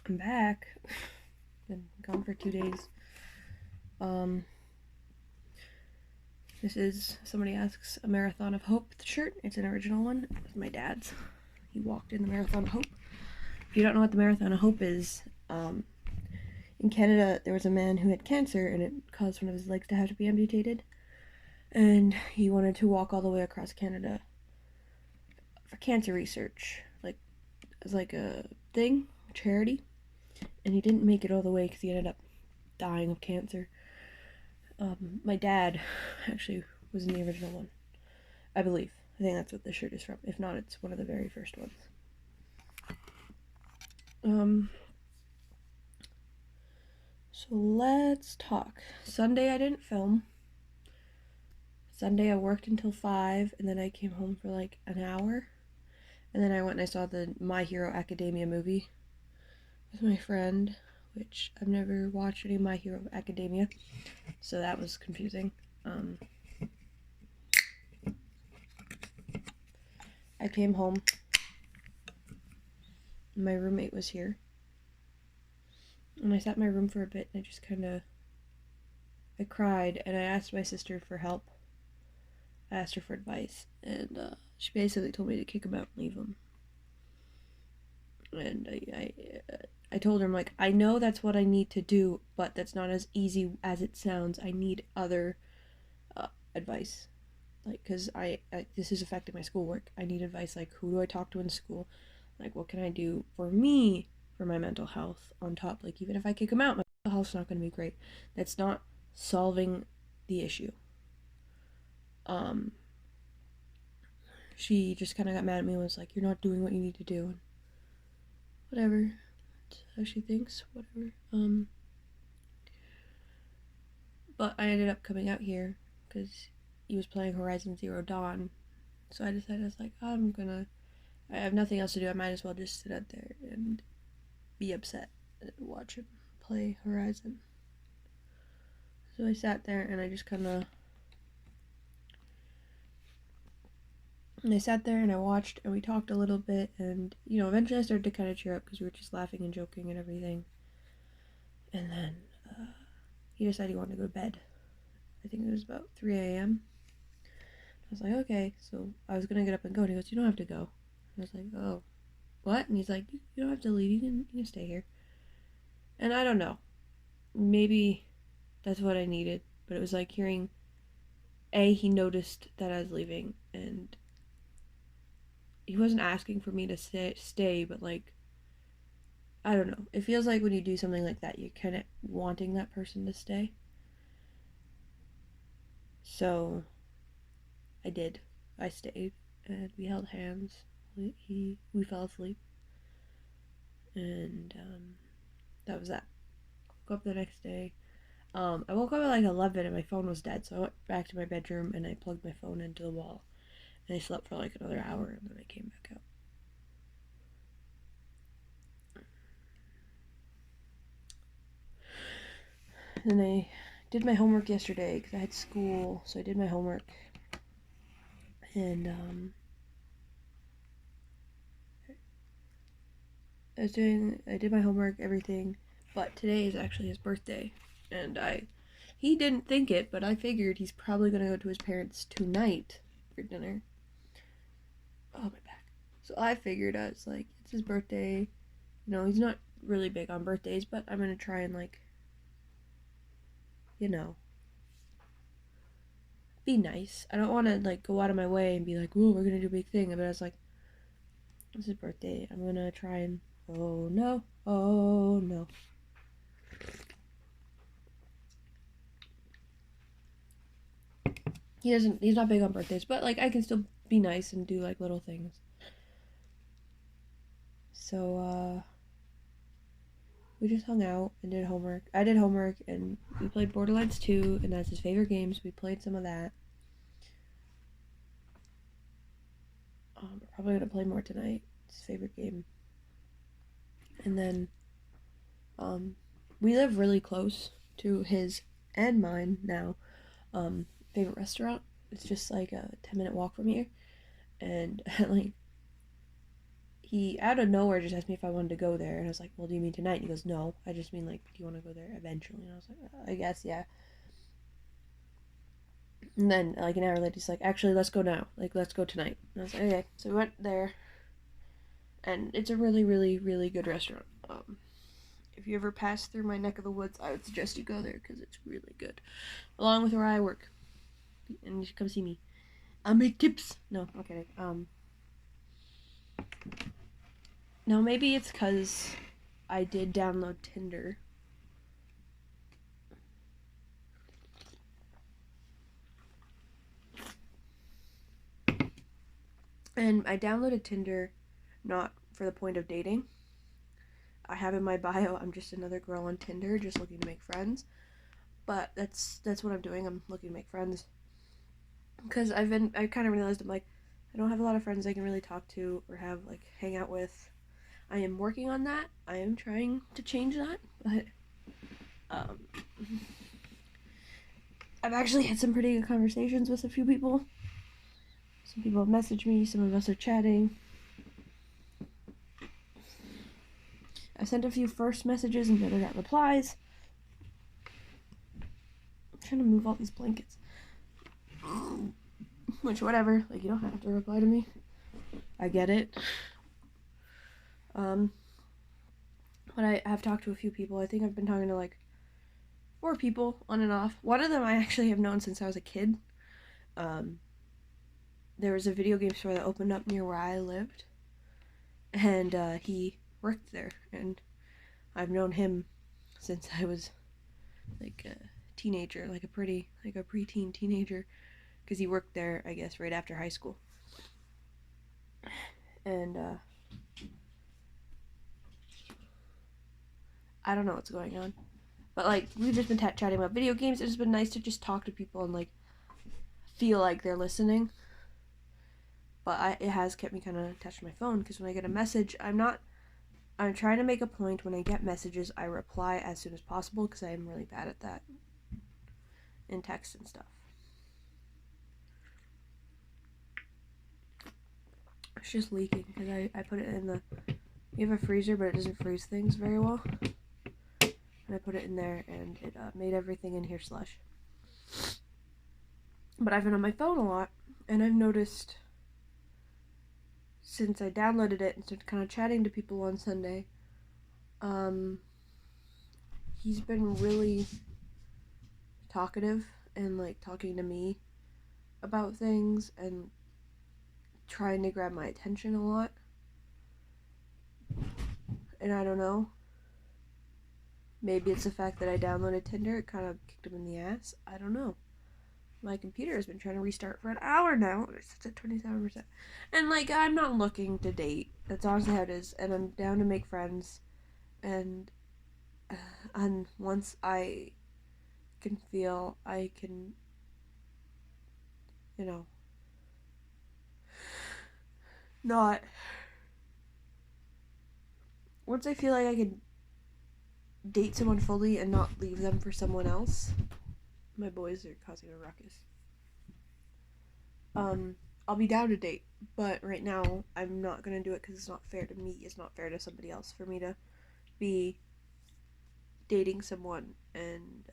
I'm back. Been gone for 2 days. This is Somebody Asks a Marathon of Hope shirt. It's an original one. It's my dad's. He walked in the Marathon of Hope. If you don't know what the Marathon of Hope is, in Canada there was a man who had cancer and it caused one of his legs to have to be amputated. And he wanted to walk all the way across Canada for cancer research, like as like a thing, charity. And he didn't make it all the way because he ended up dying of cancer. My dad actually was in the original one, I believe. I think that's what this shirt is from. If not, it's one of the very first ones. So let's talk. Sunday I didn't film. Sunday I worked until 5, and then I came home for like an hour. And then I went and I saw the My Hero Academia movie with my friend, which I've never watched any My Hero Academia, so that was confusing. I came home. My roommate was here. And I sat in my room for a bit and I cried and I asked my sister for help. I asked her for advice and she basically told me to kick him out and leave him. And I told her, I'm like, I know that's what I need to do, but that's not as easy as it sounds. I need other advice. Like, because this is affecting my schoolwork. I need advice, like, who do I talk to in school? Like, what can I do for me, for my mental health on top? Like, even if I kick him out, my mental health's not going to be great. That's not solving the issue. She just kind of got mad at me and was like, you're not doing what you need to do. Whatever. That's how she thinks. Whatever. But I ended up coming out here because he was playing Horizon Zero Dawn. So I decided, I was like, I have nothing else to do. I might as well just sit out there and be upset and watch him play Horizon. So I sat there and I just I sat there and I watched and we talked a little bit and, eventually I started to kind of cheer up because we were just laughing and joking and everything. And then he decided he wanted to go to bed. I think it was about 3 a.m. I was like, okay. So I was going to get up and go. And he goes, you don't have to go. And I was like, oh, what? And he's like, you don't have to leave. You can stay here. And I don't know. Maybe that's what I needed. But it was like hearing, he noticed that I was leaving. And he wasn't asking for me to stay, but like, I don't know. It feels like when you do something like that, you're kind of wanting that person to stay. So I did. I stayed, and we held hands. We fell asleep, and that was that. Woke up the next day. I woke up at like 11, and my phone was dead. So I went back to my bedroom and I plugged my phone into the wall, and I slept for like another hour, and then I came back out. Then I did my homework yesterday because I had school, so I did my homework, and I did my homework, everything, but today is actually his birthday, and he didn't think it, but I figured he's probably gonna go to his parents tonight for dinner. Oh, my back. So I figured, I was like, it's his birthday. He's not really big on birthdays, but I'm gonna try and like, be nice. I don't want to like go out of my way and be like, "Ooh, we're gonna do a big thing." But I was like, it's his birthday. I'm gonna try and. Oh no! Oh no! He's not big on birthdays, but like I can still be nice and do like little things. So we just hung out and did homework. I did homework and we played Borderlands 2, and that's his favorite game, so we played some of that. We're probably gonna play more tonight. It's his favorite game. And then we live really close to his and mine now. Favorite restaurant. It's just like a 10-minute walk from here, and like he out of nowhere just asked me if I wanted to go there, and I was like, well, do you mean tonight? And he goes, no, I just mean, like, do you want to go there eventually? And I was like, I guess, yeah. And then, like, an hour later, he's like, actually, let's go now. Like, let's go tonight. And I was like, okay. So we went there, and it's a really, really, really good restaurant. If you ever pass through my neck of the woods, I would suggest you go there, because it's really good. Along with where I work. And you should come see me. I'll make tips. No, I'm kidding. No, maybe it's because I did download Tinder. And I downloaded Tinder not for the point of dating. I have in my bio, I'm just another girl on Tinder, just looking to make friends. But that's what I'm doing. I'm looking to make friends. Because I kind of realized I'm like, I don't have a lot of friends I can really talk to or have, like, hang out with. I am working on that. I am trying to change that. But, I've actually had some pretty good conversations with a few people. Some people have messaged me. Some of us are chatting. I sent a few first messages and never got replies. I'm trying to move all these blankets. Which, whatever. Like, you don't have to reply to me. I get it. But I have talked to a few people. I think I've been talking to, like, 4 people on and off. One of them I actually have known since I was a kid. There was a video game store that opened up near where I lived. And he worked there. And I've known him since I was, like, a teenager. Like a preteen teenager. Because he worked there, I guess, right after high school. And, I don't know what's going on. But, like, we've just been chatting about video games. It's just been nice to just talk to people and, like, feel like they're listening. But it has kept me kind of attached to my phone, because when I get a message, I'm trying to make a point when I get messages, I reply as soon as possible, because I am really bad at that in text and stuff. It's just leaking, because I put it in we have a freezer, but it doesn't freeze things very well. And I put it in there, and it made everything in here slush. But I've been on my phone a lot, and I've noticed since I downloaded it and started kind of chatting to people on Sunday, he's been really talkative and, like, talking to me about things and trying to grab my attention a lot. And I don't know. Maybe it's the fact that I downloaded Tinder. It kind of kicked him in the ass. I don't know. My computer has been trying to restart for an hour now. It's at 27%. And, like, I'm not looking to date. That's honestly how it is. And I'm down to make friends. And once I can feel I can, not. Once I feel like I can date someone fully and not leave them for someone else. My boys are causing a ruckus. I'll be down to date, but right now I'm not gonna do it because it's not fair to me. It's not fair to somebody else for me to be dating someone and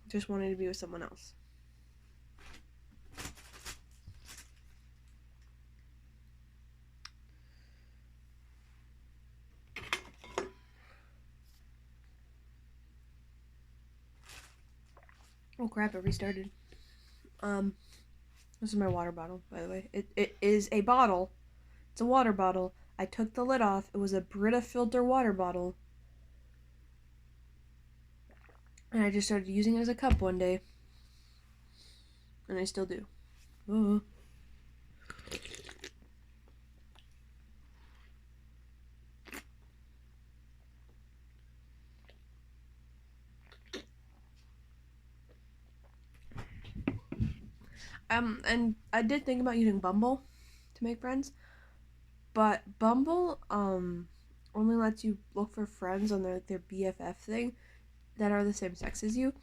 just wanting to be with someone else. Oh crap, it restarted. This is my water bottle, by the way. It is a bottle. It's a water bottle. I took the lid off. It was a Brita filter water bottle. And I just started using it as a cup one day. And I still do. Oh. And I did think about using Bumble to make friends, but Bumble only lets you look for friends on their BFF thing that are the same sex as you.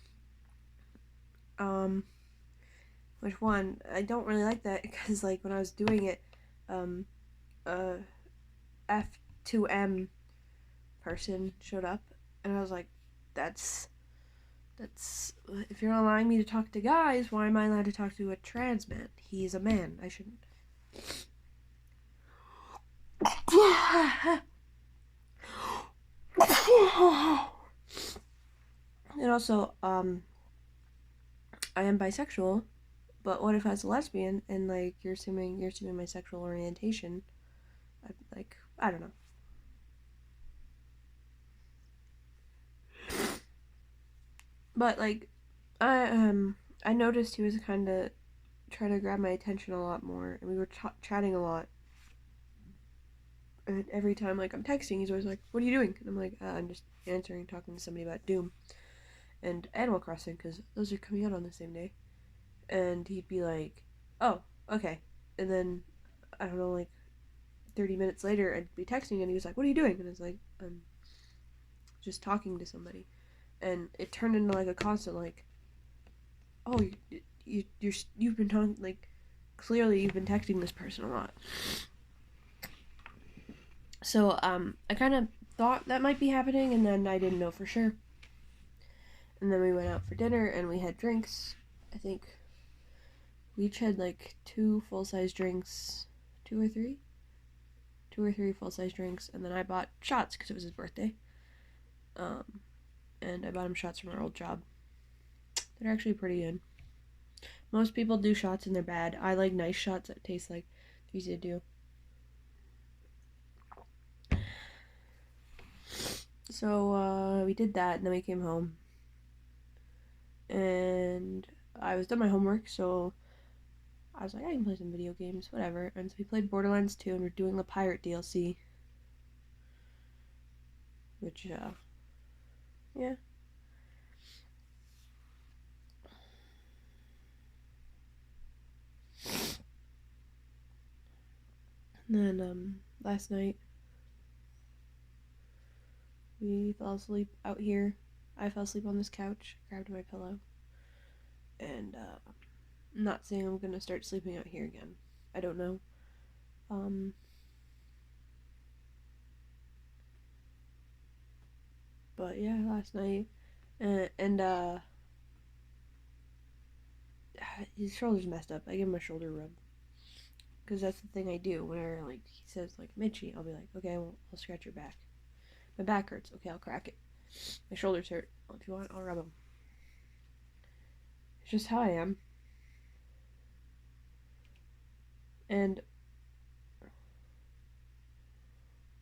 Which one? I don't really like that because, like, when I was doing it, a F2M person showed up, and I was like, that's if you're not allowing me to talk to guys, why am I allowed to talk to a trans man? He's a man. I shouldn't. And also, I am bisexual, but what if I was a lesbian and like you're assuming my sexual orientation? I don't know. But like, I noticed he was kind of trying to grab my attention a lot more, and we were chatting a lot. And every time like I'm texting, he's always like, "What are you doing?" And I'm like, "I'm just answering, talking to somebody about Doom and Animal Crossing because those are coming out on the same day." And he'd be like, "Oh, okay," and then I don't know, like 30 minutes later, I'd be texting, and he was like, "What are you doing?" And I was like, "I'm just talking to somebody," and it turned into like a constant like, "Oh, you've been talking like." Clearly, you've been texting this person a lot. So, I kind of thought that might be happening, and then I didn't know for sure. And then we went out for dinner, and we had drinks. I think we each had like 2 full-size drinks. 2 or 3? 2 or 3 full-size drinks, and then I bought shots because it was his birthday. And I bought him shots from our old job. They're actually pretty good. Most people do shots and they're bad. I like nice shots that taste like they're easy to do. So we did that, and then we came home, and I was done my homework, so I was like, I can play some video games, whatever. And so we played Borderlands 2, and we're doing the pirate DLC, which yeah. And then last night we fell asleep out here. I fell asleep on this couch, grabbed my pillow, and I'm not saying I'm gonna start sleeping out here again. I don't know. But yeah, last night, and his shoulder's messed up. I give him a shoulder rub because that's the thing I do whenever like he says like Mitchie, I'll be like, okay, well, I'll scratch your back. My back hurts. Okay, I'll crack it. My shoulders hurt. Well, if you want, I'll rub them. It's just how I am. And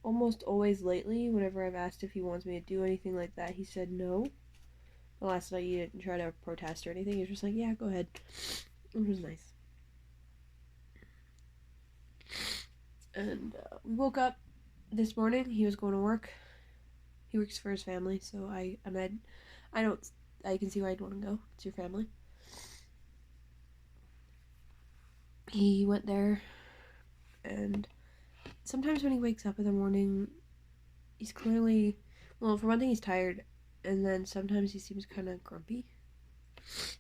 almost always lately, whenever I've asked if he wants me to do anything like that, he said no. The last night he didn't try to protest or anything. He was just like, yeah, go ahead. It was nice. And we woke up this morning. He was going to work. He works for his family, so I can see where I'd want to go. It's your family. He went there, and sometimes when he wakes up in the morning, he's clearly, well, for one thing, he's tired, and then sometimes he seems kind of grumpy.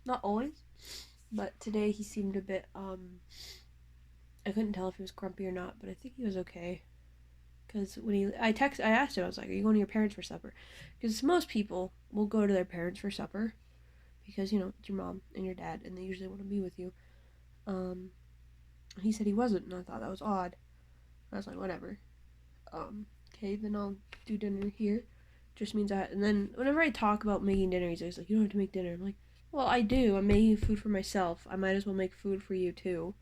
Not always, but today he seemed a bit, I couldn't tell if he was grumpy or not, but I think he was okay. Because when I asked him, I was like, are you going to your parents for supper? Because most people will go to their parents for supper, because, it's your mom and your dad, and they usually want to be with you. He said he wasn't, and I thought that was odd. I was like, whatever. Okay, then I'll do dinner here. Just means that. And then whenever I talk about making dinner, he's always like, you don't have to make dinner. I'm like, well, I do. I'm making food for myself. I might as well make food for you too.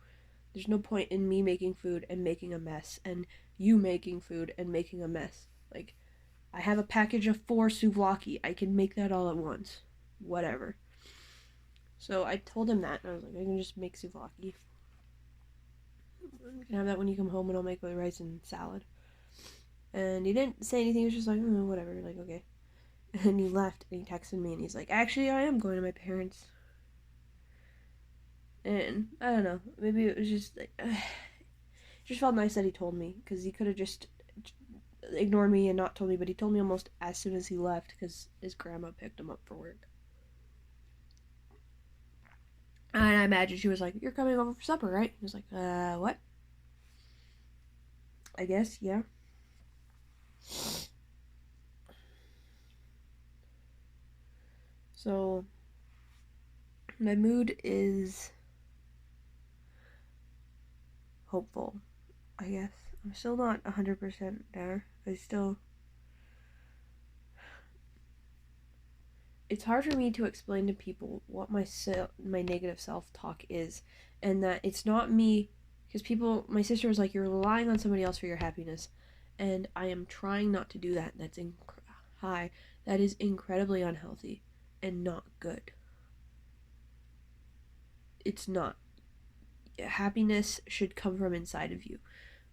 There's no point in me making food and making a mess, and you making food and making a mess. Like, I have a package of 4 souvlaki. I can make that all at once. Whatever. So I told him that, and I was like, I can just make souvlaki. You can have that when you come home, and I'll make my rice and salad. And he didn't say anything. He was just like, oh, whatever. Like, okay. And he left, and he texted me, and he's like, actually, I am going to my parents. And I don't know. Maybe it was just like, it just felt nice that he told me, because he could have just ignored me and not told me, but he told me almost as soon as he left, because his grandma picked him up for work. And I imagine she was like, you're coming over for supper, right? He was like, what? I guess, yeah. So, my mood is hopeful, I guess. I'm still not 100% there. It's hard for me to explain to people what my negative self-talk is, and that it's not me, because my sister was like, you're relying on somebody else for your happiness, and I am trying not to do that. That is incredibly unhealthy and not good. It's not. Happiness should come from inside of you.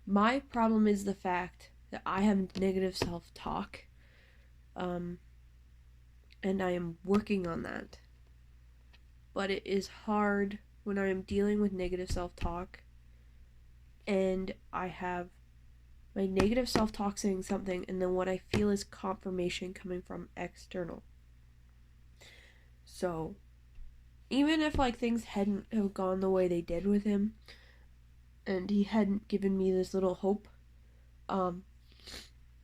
My problem is the fact that I have negative self-talk, and I am working on that. But it is hard when I am dealing with negative self-talk and I have my negative self-talk saying something, and then what I feel is confirmation coming from external. So even if like things hadn't have gone the way they did with him, and he hadn't given me this little hope,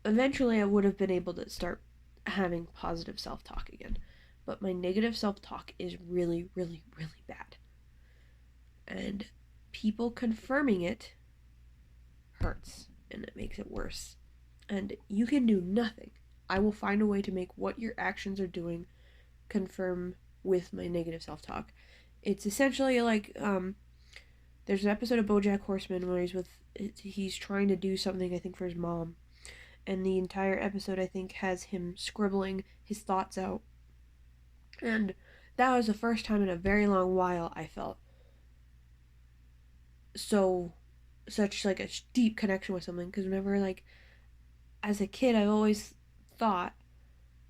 eventually I would have been able to start having positive self-talk again. But my negative self-talk is really, really, really bad. And people confirming it hurts, and it makes it worse. And you can do nothing. I will find a way to make what your actions are doing confirm with my negative self-talk. It's essentially like, there's an episode of BoJack Horseman where he's trying to do something, I think, for his mom. And the entire episode, I think, has him scribbling his thoughts out. And that was the first time in a very long while I felt such like a deep connection with something. Because whenever, like, as a kid, I've always thought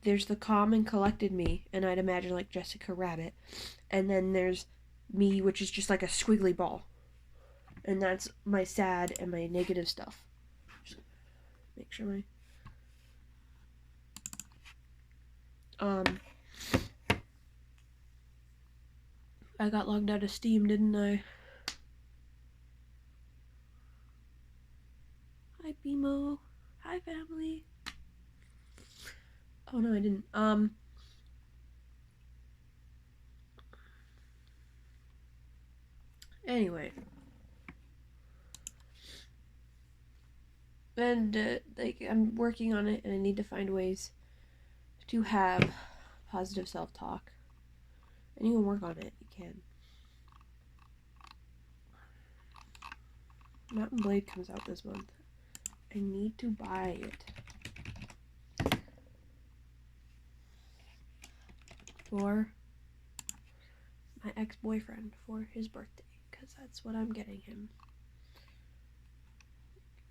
there's the calm and collected me, and I'd imagine like Jessica Rabbit, and then there's me, which is just like a squiggly ball, and that's my sad and my negative stuff. Just make sure I got logged out of Steam, didn't I? Hi, BMO. Hi, family. Oh, no, I didn't. Anyway. And, I'm working on it, and I need to find ways to have positive self-talk. And you can work on it. You can. Mountain Blade comes out this month. I need to buy it for my ex-boyfriend for his birthday, because that's what I'm getting him.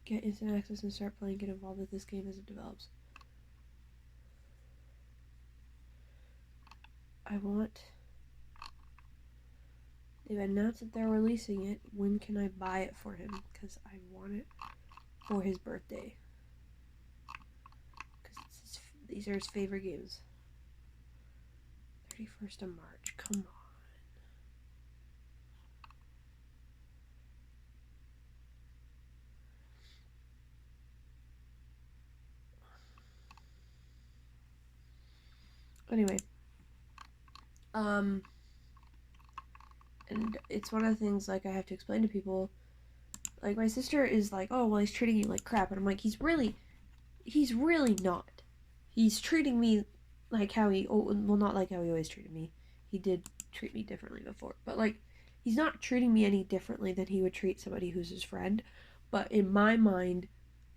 Get instant access and start playing. Get involved with this game as it develops. They've announced that they're releasing it. When can I buy it for him? Because I want it for his birthday. Because these are his favorite games. 31st of March. Come on. Anyway. And it's one of the things, like, I have to explain to people. Like, my sister is like, oh, well, he's treating you like crap. And I'm like, he's really not. He's treating me like how not like how he always treated me. He did treat me differently before. But, like, he's not treating me any differently than he would treat somebody who's his friend. But in my mind,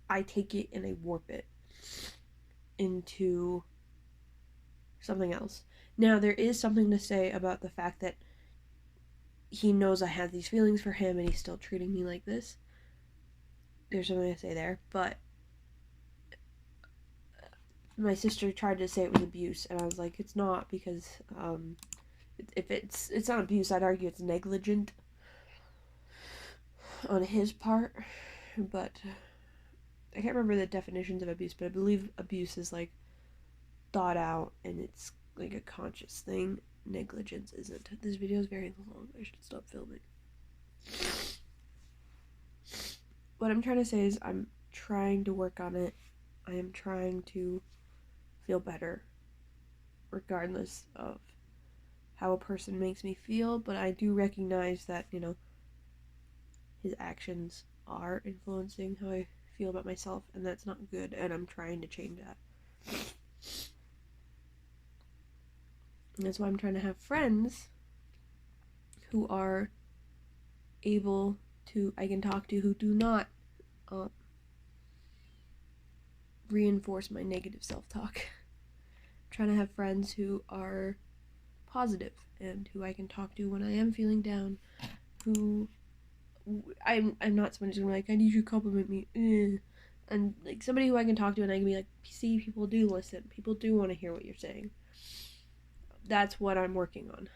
I take it and I warp it into something else. Now, there is something to say about the fact that he knows I have these feelings for him and he's still treating me like this. There's something to say there, but my sister tried to say it was abuse, and I was like, it's not, because if it's not abuse, I'd argue it's negligent on his part. But I can't remember the definitions of abuse, but I believe abuse is like thought out and it's like a conscious thing. Negligence isn't. This video is very long. I should stop filming. What I'm trying to say is I'm trying to work on it. I am trying to feel better, regardless of how a person makes me feel, but I do recognize that, his actions are influencing how I feel about myself, and that's not good, and I'm trying to change that. And that's why I'm trying to have friends who are able to, I can talk to, who do not reinforce my negative self-talk. I'm trying to have friends who are positive and who I can talk to when I am feeling down, who I'm not someone who's gonna be like, I need you to compliment me, and like somebody who I can talk to and I can be like, see, people do listen, people do want to hear what you're saying. That's what I'm working on.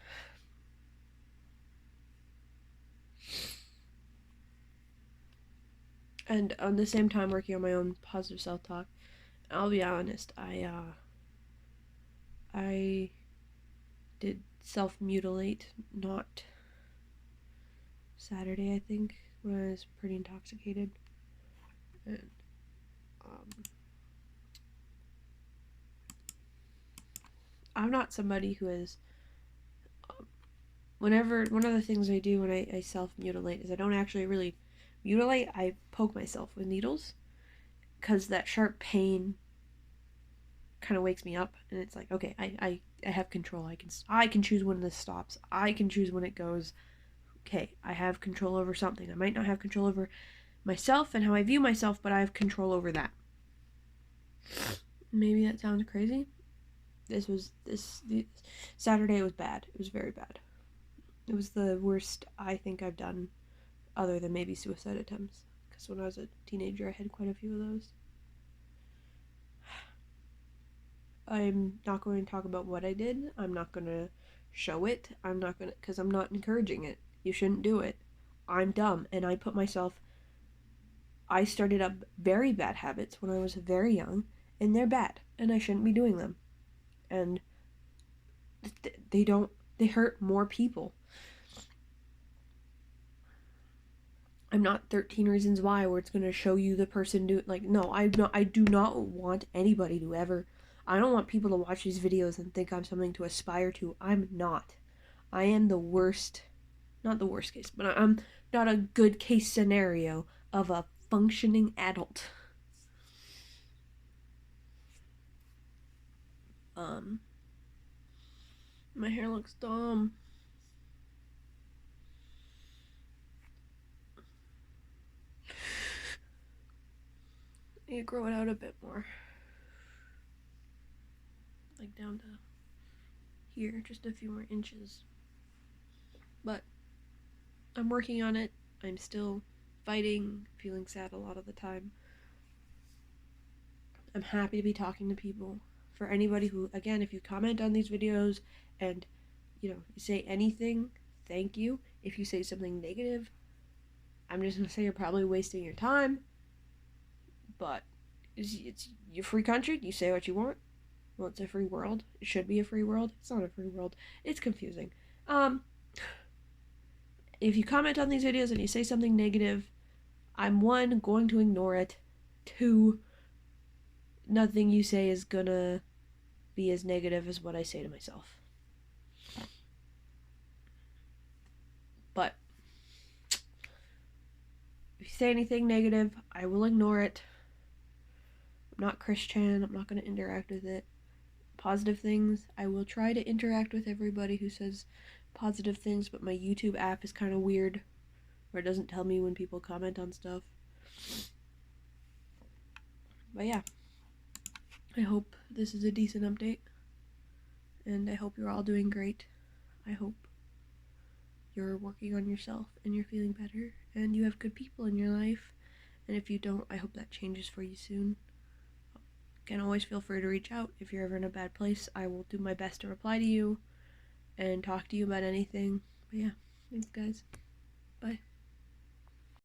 And at the same time working on my own positive self-talk. I'll be honest, I did self-mutilate, not Saturday, I think, when I was pretty intoxicated. And I'm not somebody who is one of the things I do when I self-mutilate is I don't actually really mutilate. I poke myself with needles because that sharp pain kind of wakes me up, and it's like, okay, I have control. I can choose when this stops. I can choose when it goes. Okay, I have control over something. I might not have control over myself and how I view myself, but I have control over that. Maybe that sounds crazy. This Saturday was bad. It was very bad. It was the worst I think I've done, other than maybe suicide attempts. Because when I was a teenager, I had quite a few of those. I'm not going to talk about what I did. I'm not going to show it. Because I'm not encouraging it. You shouldn't do it. I'm dumb, and I started up very bad habits when I was very young, and they're bad, and I shouldn't be doing them. And they hurt more people. I'm not 13 Reasons Why, where it's going to show you the person no, I do not want anybody to ever, I don't want people to watch these videos and think I'm something to aspire to. I'm not. I am the worst, not the worst case, but I'm not a good case scenario of a functioning adult. My hair looks dumb. I need to grow it out a bit more. Like down to here, just a few more inches. But I'm working on it. I'm still fighting, feeling sad a lot of the time. I'm happy to be talking to people. For anybody who, again, if you comment on these videos and, you say anything, thank you. If you say something negative, I'm just going to say you're probably wasting your time. But it's your free country. You say what you want. Well, it's a free world. It should be a free world. It's not a free world. It's confusing. If you comment on these videos and you say something negative, I'm 1, going to ignore it. 2, nothing you say is gonna be as negative as what I say to myself. But if you say anything negative, I will ignore it. I'm not Christian. I'm not going to interact with it. Positive things, I will try to interact with everybody who says positive things, but my YouTube app is kind of weird, where it doesn't tell me when people comment on stuff. But yeah, I hope this is a decent update, and I hope you're all doing great. I hope you're working on yourself and you're feeling better, and you have good people in your life, and if you don't, I hope that changes for you soon. Again, always feel free to reach out if you're ever in a bad place. I will do my best to reply to you and talk to you about anything. But yeah, thanks guys. Bye.